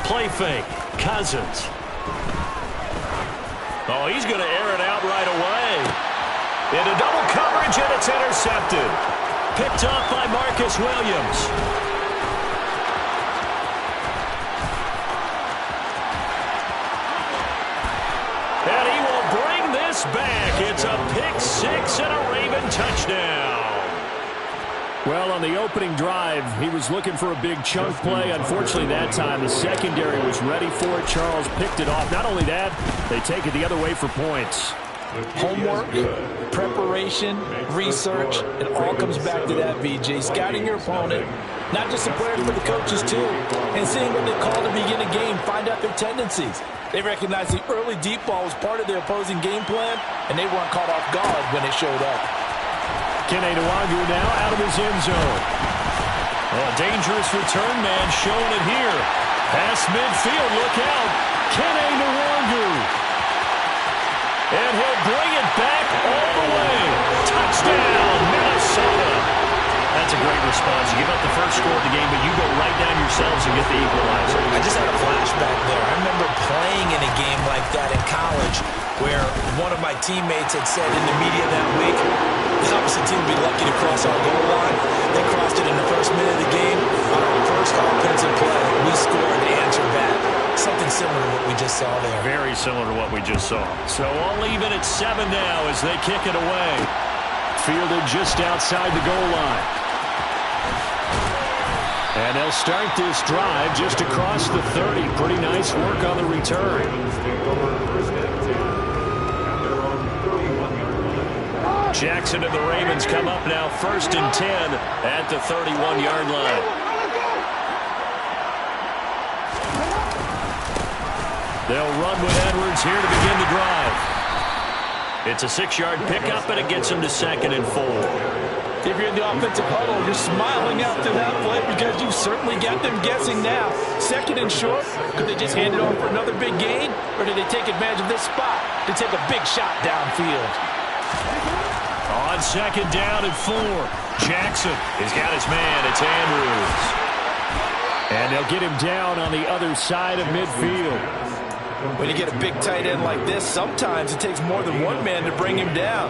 play fake. Cousins. Oh, he's going to air it out right away. Into double coverage, and it's intercepted. Picked off by Marcus Williams. And he will bring this back. It's a pick six and a Raven touchdown. Well, on the opening drive, he was looking for a big chunk play. Unfortunately, that time, the secondary was ready for it. Charles picked it off. Not only that, they take it the other way for points. Homework, preparation, research, it all comes back to that, VJ. Scouting your opponent, not just the players, but the coaches too. And seeing what they call to begin a game, find out their tendencies. They recognized the early deep ball was part of their opposing game plan, and they weren't caught off guard when it showed up. Kene Nwangwu now out of his end zone. Oh, a dangerous return man showing it here. Past midfield, look out. Kene Nwangwu. And he'll bring it back all the way. Touchdown, Minnesota. That's a great response. You give up the first score of the game, but you go right down yourselves and get the equalizer. I just had a flashback there. I remember playing in a game like that in college where one of my teammates had said in the media that week, the opposite team would be lucky to cross our goal line. They crossed it in the first minute of the game. On our first offensive play, we scored to answer back. Something similar to what we just saw there. Very similar to what we just saw. So all even at 7 now as they kick it away. Fielded just outside the goal line. And they'll start this drive just across the 30. Pretty nice work on the return. Jackson and the Ravens come up now 1st and 10 at the 31-yard line. They'll run with Edwards here to begin the drive. It's a 6-yard pickup, and it gets him to 2nd and 4. If you're in the offensive huddle, you're smiling after that play because you certainly got them guessing now. 2nd and short, could they just hand it off for another big gain, or did they take advantage of this spot to take a big shot downfield? On 2nd down and 4, Jackson has got his man. It's Andrews. And they'll get him down on the other side of midfield. When you get a big tight end like this, sometimes it takes more than one man to bring him down.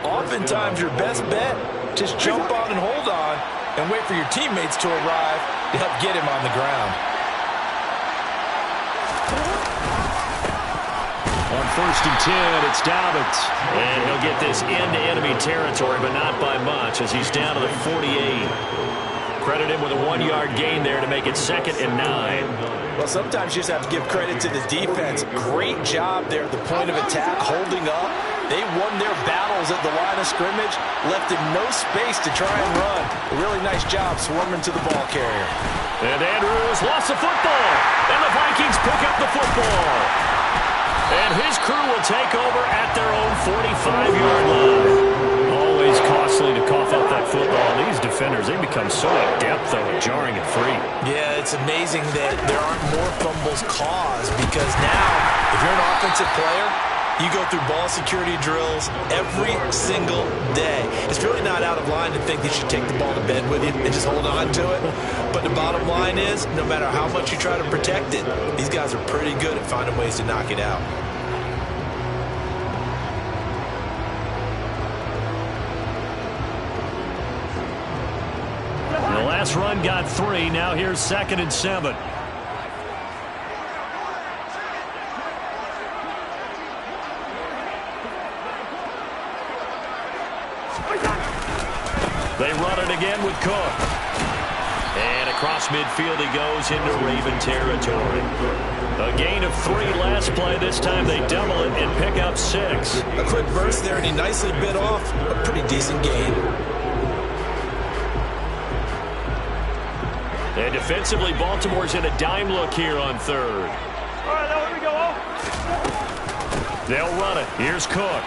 Oftentimes, your best bet, just jump on and hold on and wait for your teammates to arrive to help get him on the ground. On 1st and 10, it's Dobbins. And he'll get this into enemy territory, but not by much as he's down to the 48. Credit him with a 1-yard gain there to make it 2nd and 9. Well, sometimes you just have to give credit to the defense. Great job there at the point of attack, holding up. They won their battles at the line of scrimmage, left him no space to try and run. A really nice job swarming to the ball carrier. And Andrews lost the football. And the Vikings pick up the football. And his crew will take over at their own 45-yard line. Always costly to cough up that football. These defenders, they become so adept, though, at jarring it free. Yeah, it's amazing that there aren't more fumbles caused because now, if you're an offensive player, you go through ball security drills every single day. It's really not out of line to think that you should take the ball to bed with you and just hold on to it. But the bottom line is, no matter how much you try to protect it, these guys are pretty good at finding ways to knock it out. The last run got 3. Now here's 2nd and 7. They run it again with Cook. And across midfield he goes into Raven territory. A gain of 3 last play. This time they double it and pick up 6. A quick burst there, and he nicely bit off a pretty decent gain. And defensively, Baltimore's in a dime look here on 3rd. All right, now here we go. They'll run it. Here's Cook.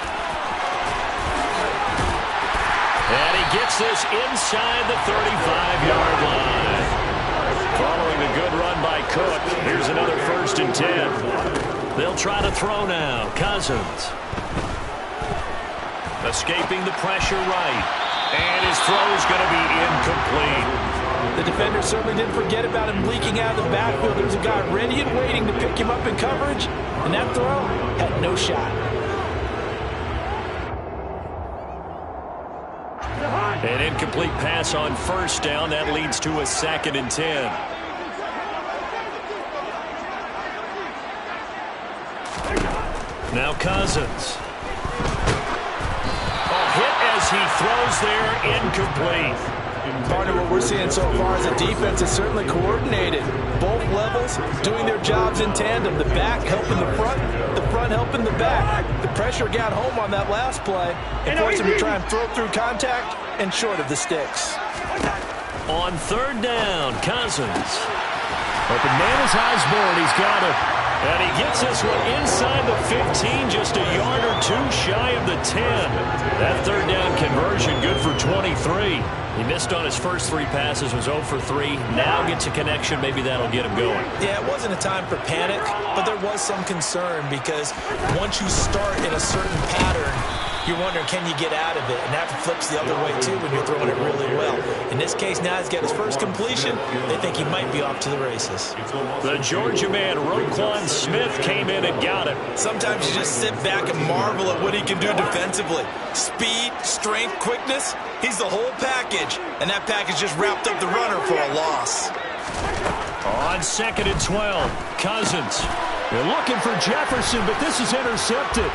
And he gets this inside the 35-yard line. Following the good run by Cook, here's another 1st and 10. They'll try to throw now. Cousins. Escaping the pressure right. And his throw's going to be incomplete. The defender certainly didn't forget about him leaking out of the backfield. There was a guy ready and waiting to pick him up in coverage, and that throw had no shot. An incomplete pass on first down. That leads to a 2nd and 10. Now Cousins. Hit as he throws there, incomplete. Part of what we're seeing so far is the defense is certainly coordinated. Both levels doing their jobs in tandem. The back helping the front helping the back. The pressure got home on that last play and forced him to try and throw through contact and short of the sticks. On 3rd down, Cousins. Open man is Osborne. He's got it. And he gets this one inside the 15, just a yard or two shy of the 10. That 3rd down conversion good for 23. He missed on his first 3 passes, was 0 for 3. Now gets a connection. Maybe that'll get him going. Yeah, it wasn't a time for panic, but there was some concern because once you start in a certain pattern, you're wondering, can you get out of it? And that flips the other way, too, when you're throwing it really well. In this case, now he's got his first completion. They think he might be off to the races. The Georgia man, Roquan Smith, came in and got it. Sometimes you just sit back and marvel at what he can do defensively. Speed, strength, quickness, he's the whole package. And that package just wrapped up the runner for a loss. On 2nd and 12, Cousins. They're looking for Jefferson, but this is intercepted.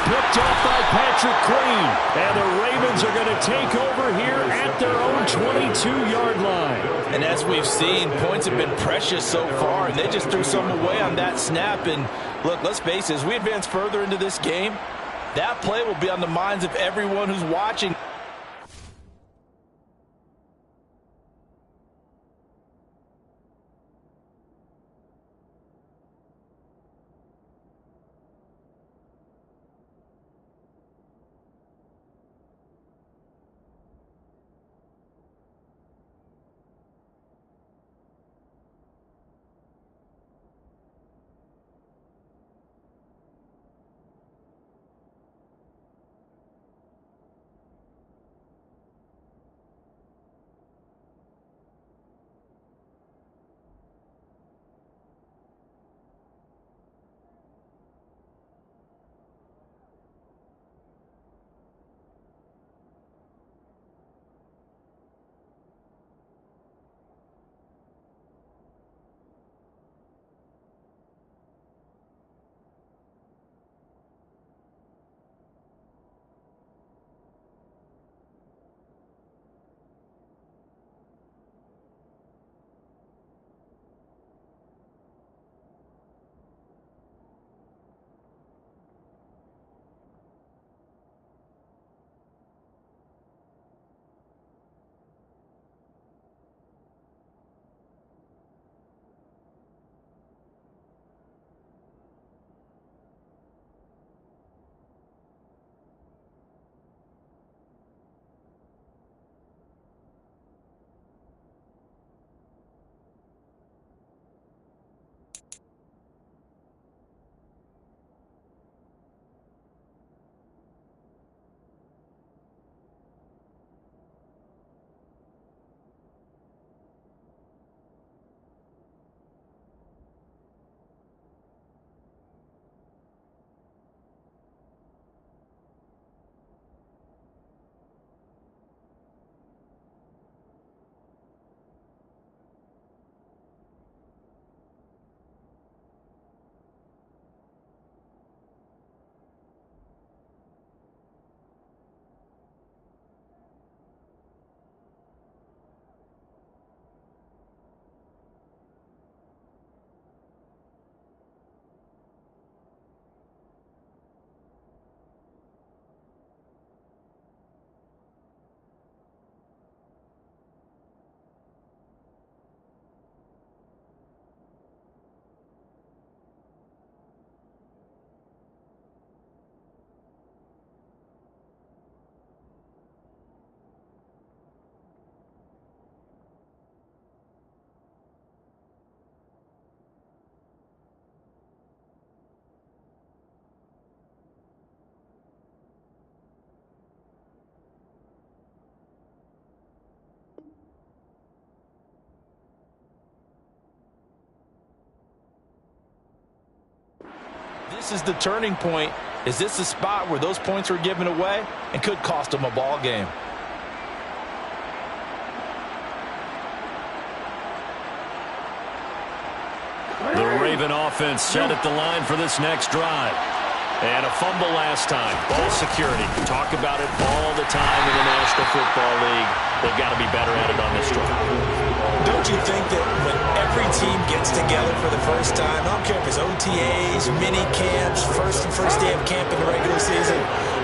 Picked off by Patrick Queen. And the Ravens are going to take over here at their own 22-yard line. And as we've seen, points have been precious so far, and they just threw some away on that snap. And look, let's face it, as we advance further into this game, that play will be on the minds of everyone who's watching. this is the turning point? Is this the spot where those points were given away and could cost them a ball game? The Raven offense set at the line for this next drive. And a fumble last time. Ball security. Talk about it all the time in the National Football League. They've got to be better at it on this drive. Don't you think that when every team gets together for the first time, I don't care if it's OTAs, mini camps, first day of camp in the regular season,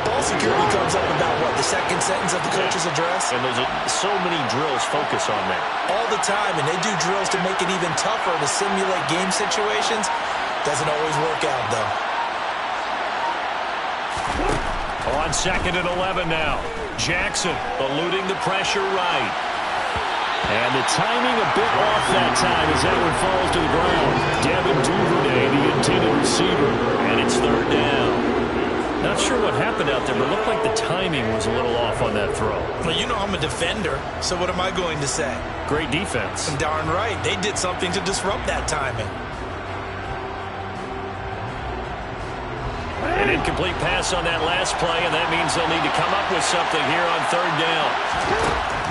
ball security comes up about, what, the second sentence of the coach's address? And there's so many drills focus on that. All the time, and they do drills to make it even tougher to simulate game situations. Doesn't always work out, though. On 2nd and 11 now. Jackson eluding the pressure right. And the timing a bit off that time as that one falls to the ground. Devin Duvernay, the intended receiver, and it's 3rd down. Not sure what happened out there, but it looked like the timing was a little off on that throw. Well, you know I'm a defender, so what am I going to say? Great defense. Darn right. They did something to disrupt that timing. An incomplete pass on that last play, and that means they'll need to come up with something here on 3rd down.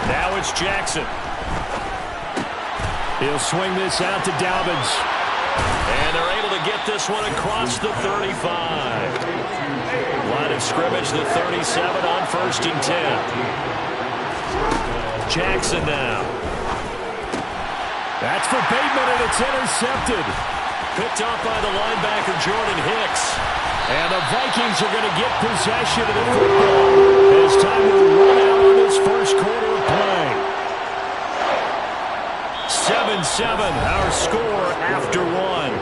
Now it's Jackson. He'll swing this out to Dobbins. And they're able to get this one across the 35. Line of scrimmage, the 37 on 1st and 10. Jackson now. That's for Bateman, and it's intercepted. Picked off by the linebacker, Jordan Hicks. And the Vikings are going to get possession of the football as time will run out on this first quarter of play. 7-7, our score after one.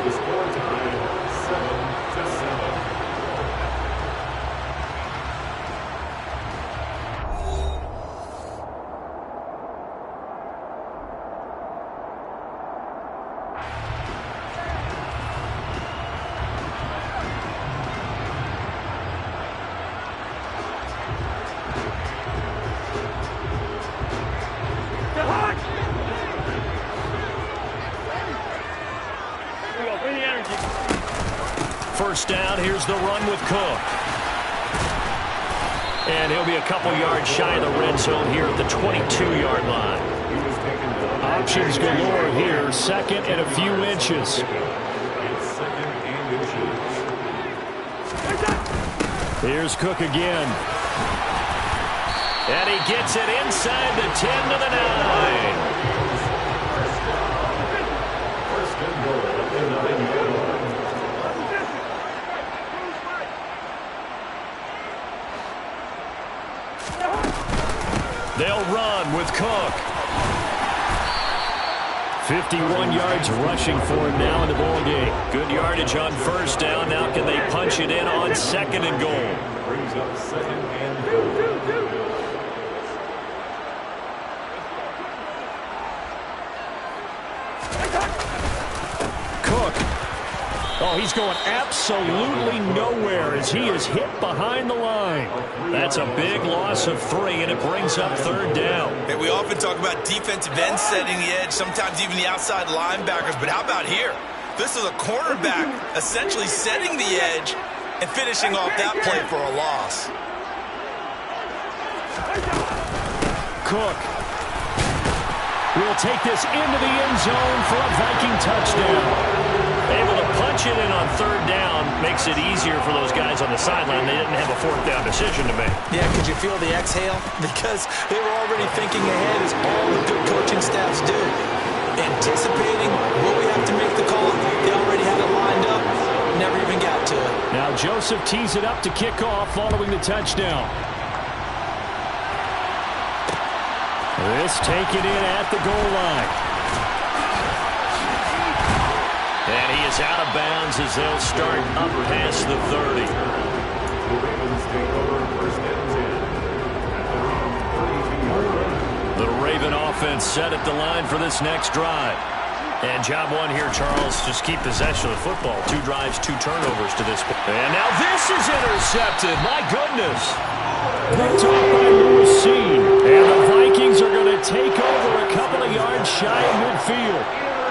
First down, here's the run with Cook. And he'll be a couple yards shy of the red zone here at the 22-yard line. Options galore here, 2nd and a few inches. Here's Cook again. And he gets it inside the 10 to the 9. They'll run with Cook. 51 yards rushing for him now in the ball game. Good yardage on 1st down. Now can they punch it in on 2nd and goal? Brings up 2nd and goal. Oh, he's going absolutely nowhere as he is hit behind the line. That's a big loss of 3, and it brings up 3rd down. And we often talk about defensive ends setting the edge, sometimes even the outside linebackers. But how about here? This is a cornerback essentially setting the edge and finishing off that play for a loss. Cook will take this into the end zone for a Viking touchdown. Able to punch it in on 3rd down makes it easier for those guys on the sideline. They didn't have a 4th down decision to make. Yeah, could you feel the exhale? Because they were already thinking ahead, as all the good coaching staffs do. Anticipating what we have to make the call. They already had it lined up. Never even got to it. Now Joseph tees it up to kick off following the touchdown. This taken in at the goal line. And he is out of bounds as they'll start up past the 30. The Raven offense set at the line for this next drive. And job one here, Charles, just keep possession of the football. 2 drives, 2 turnovers to this point. And now this is intercepted. My goodness. Picked off by Lucine. And the Vikings are going to take over a couple of yards shy of midfield.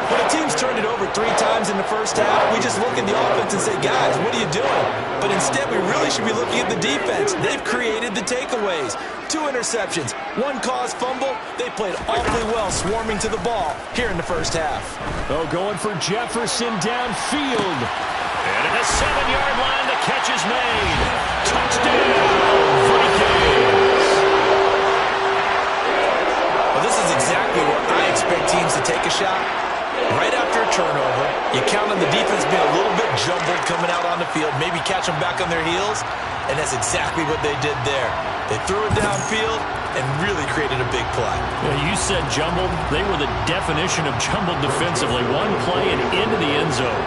When a team's turned it over 3 times in the first half, we just look at the offense and say, guys, what are you doing? But instead, we really should be looking at the defense. They've created the takeaways. 2 interceptions, 1 caused fumble. They played awfully well swarming to the ball here in the first half. Oh, going for Jefferson downfield. And at the 7-yard line, the catch is made. Touchdown, Vikings. Well, this is exactly where I expect teams to take a shot. Right after a turnover, you count on the defense being a little bit jumbled coming out on the field, maybe catch them back on their heels, and that's exactly what they did there. They threw it downfield and really created a big play. Yeah, you said jumbled. They were the definition of jumbled defensively. One play and into the end zone.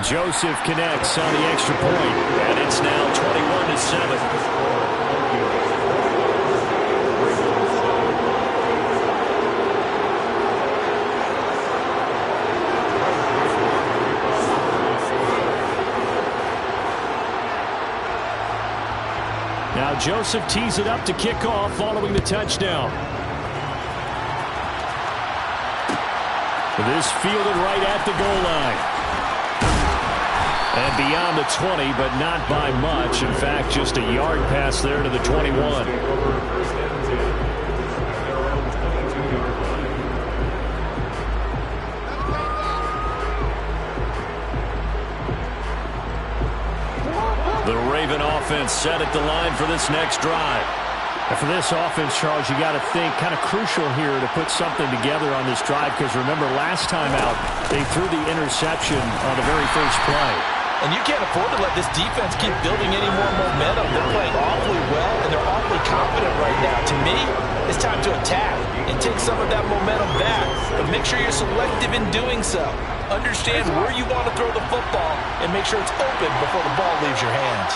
Joseph connects on the extra point, and it's now 21-7. Now Joseph tees it up to kick off following the touchdown. This fielded right at the goal line. And beyond the 20, but not by much. In fact, just a yard pass there to the 21. The Raven offense set at the line for this next drive. And for this offense, Charles, you got to think kind of crucial here to put something together on this drive, because remember last time out they threw the interception on the very first play. And you can't afford to let this defense keep building any more momentum. They're playing awfully well, and they're awfully confident right now. To me, it's time to attack and take some of that momentum back. But make sure you're selective in doing so. Understand where you want to throw the football and make sure it's open before the ball leaves your hands.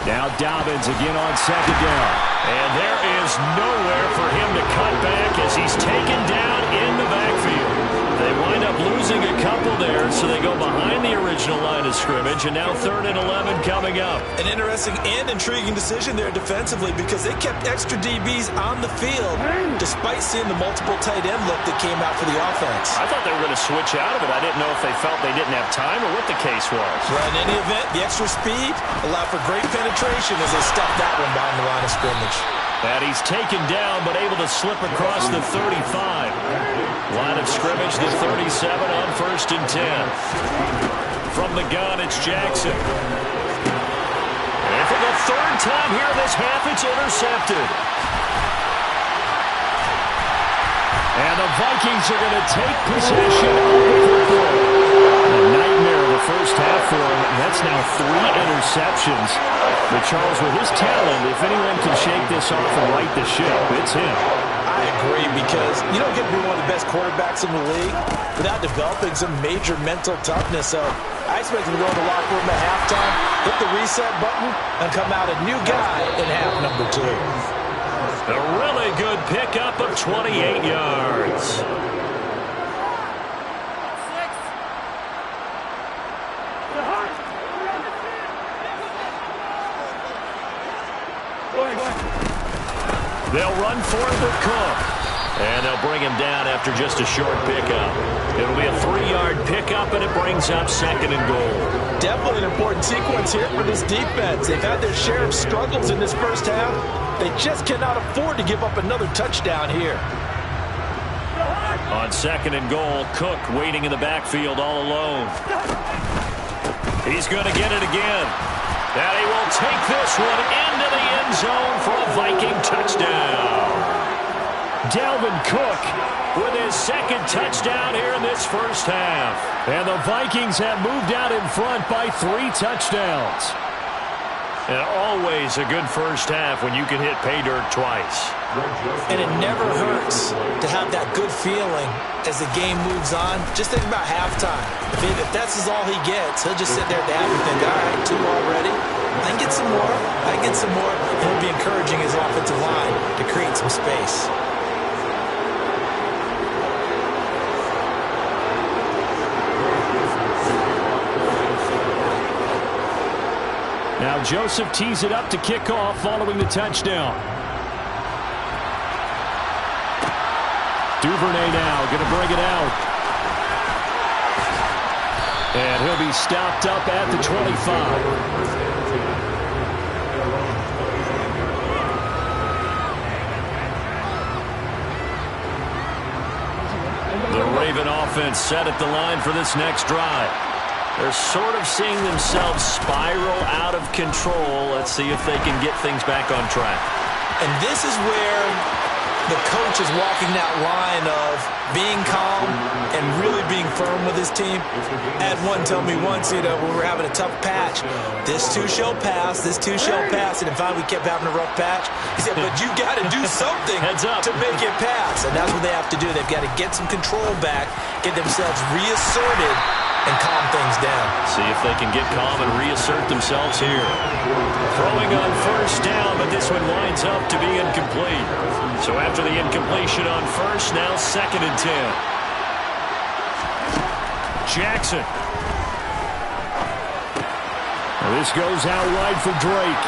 Now Dobbins again on second down. And there is nowhere for him to cut back as he's taken down in the backfield. They wind up losing a couple there, so they go behind the original line of scrimmage, and now 3rd and 11 coming up. An interesting and intriguing decision there defensively, because they kept extra DBs on the field despite seeing the multiple tight end look that came out for the offense. I thought they were going to switch out of it. I didn't know if they felt they didn't have time or what the case was. Well, in any event, the extra speed allowed for great penetration as they stuffed that one behind the line of scrimmage. And he's taken down, but able to slip across the 35. Line of scrimmage, the 37 on 1st and 10. From the gun, it's Jackson. And for the 3rd time here in this half, it's intercepted. And the Vikings are going to take possession of the football. A nightmare of the first half for him, and that's now 3 interceptions. But Charles, with his talent, if anyone can shake this off and right the ship, it's him. I agree, because you don't get to be one of the best quarterbacks in the league without developing some major mental toughness. So I expect him to go in the locker room at halftime, hit the reset button, and come out a new guy in half number 2. A really good pickup of 28 yards. They'll run for it with Cook. And they'll bring him down after just a short pickup. It'll be a 3-yard pickup, and it brings up 2nd and goal. Definitely an important sequence here for this defense. They've had their share of struggles in this first half. They just cannot afford to give up another touchdown here. On 2nd and goal, Cook waiting in the backfield all alone. He's going to get it again. And he will take this one into the end zone for a Viking touchdown. Dalvin Cook with his 2nd touchdown here in this first half. And the Vikings have moved out in front by 3 touchdowns. And always a good first half when you can hit pay dirt twice. And it never hurts to have that good feeling as the game moves on. Just think about halftime. If that's all he gets, he'll just sit there at the half and think, all right, 2 already. I can get some more. I can get some more. And he'll be encouraging his offensive line to create some space. Joseph tees it up to kick off following the touchdown. Duvernay now going to bring it out. And he'll be stopped up at the 25. The Raven offense set at the line for this next drive. They're sort of seeing themselves spiral out of control. Let's see if they can get things back on track. And this is where the coach is walking that line of being calm and really being firm with his team. Ed one told me once, when we were having a tough patch, this too shall pass, this too shall pass. And finally we kept having a rough patch. He said, but you got to do something to make it pass. And that's what they have to do. They've got to get some control back, get themselves reasserted, and calm things down. See if they can get calm and reassert themselves here. Throwing on first down, but this one winds up to be incomplete. So after the incompletion on first, now 2nd and 10. Jackson. Well, this goes out wide for Drake.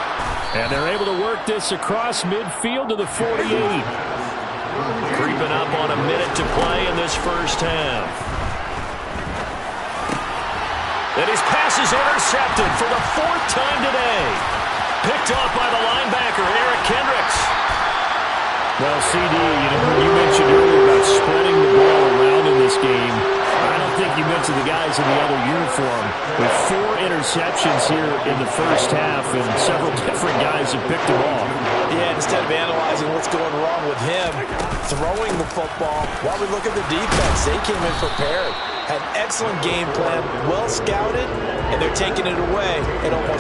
And they're able to work this across midfield to the 48. Creeping up on a minute to play in this first half. And his pass is intercepted for the 4th time today. Picked off by the linebacker, Eric Kendricks. Well, CD, you mentioned earlier about spreading the ball around in this game. I don't think you mentioned the guys in the other uniform. With 4 interceptions here in the first half, and several different guys have picked them off. Yeah, instead of analyzing what's going wrong with him, throwing the football, while we look at the defense, they came in prepared. Had an excellent game plan, well scouted, and they're taking it away at almost